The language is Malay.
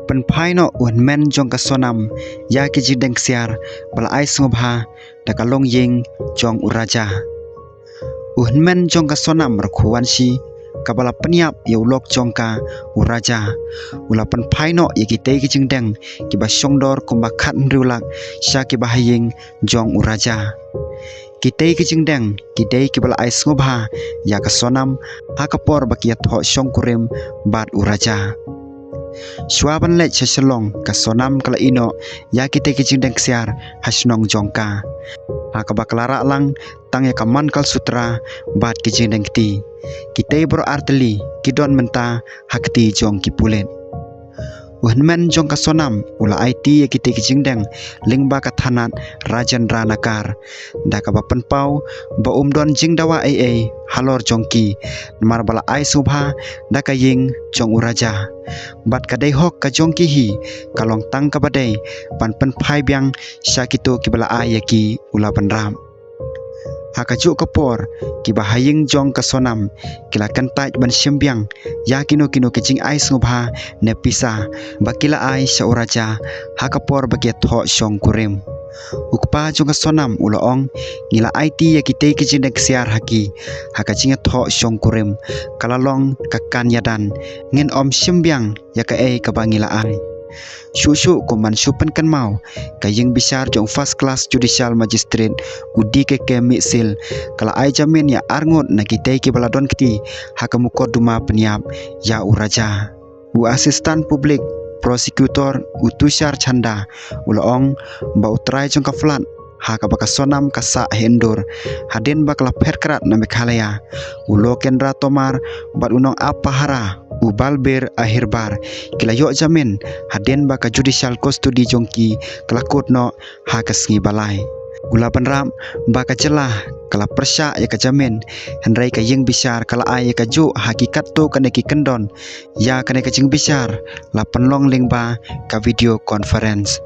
pen phai no un men jong ka sonam ya ki jideng siar bala ai sngobha da ka long ying jong uraja un men jong ka sonam rakhuan si kabala peniap yaulok jong ka uraja ula pen phai no ye ki te ki jingdeng ki ba songdor kumba khat nriulak sya ki ba haying jong uraja kitei ki jingdeng kitei ki bala ai sngobha ya ka sonam ha kapor bakia tho songkurim bat uraja swaban le chaselong ka sonam kala ino ya kitei ki jingdeng siar hasnong jongka ha ka baklara lang tang ya kaman kal sutra bat ki jingdeng ti kitei bro arteli kidon menta hakti jong ki pulen Wahman jong ka sonam ula IT ya kita kijingdeng lingba ka thanat rajan ranakar da ka bapan pau ba umdon jingdawa ai halor jongki mar bala ai subha da ka ying jong uraja bat ka dei hok ka jongki hi kalong tang ka badai pan pen phai byang syakito ki bala ai ya ki ula panram hakajuk kapor ki bahaying jong ka sonam kila kentaj ban syembyang ya kino kicing ai sngobha ne pisa bakila ai sauraja hakapor bagia tho song kurim ukpa jong ka sonam ulaong ngila IT ya kitei kijindek siar haki hakachinga tho song kurim kalalong kakan yadan ngin om syembyang ya ka ei ka bangila ai Susu kuman supen kan mau kayeng bisar jong first class judicial magistrate udi ke misil kala ai jamin ya arngot na kitei ki baladon kiti hakamuko duma peniap ya uraja u asistan publik prosecutor utusyar chanda ulaong ba utrai jong ka flat haka baka sonam kasa hendur haden bakla perkrat na mekhalaya ulo kendra tomar bat unong apahara ubalber akhirbar kila yo jamin haden baka judicial custody jongki kelakut no hakasngi balai gula panram baka celah kala persya ya kajamin hendrai ka yeng bisar kala ai ka ju hakikat tu kaneki kendon ya kaneka jing bisar la penlong lingba ka video conference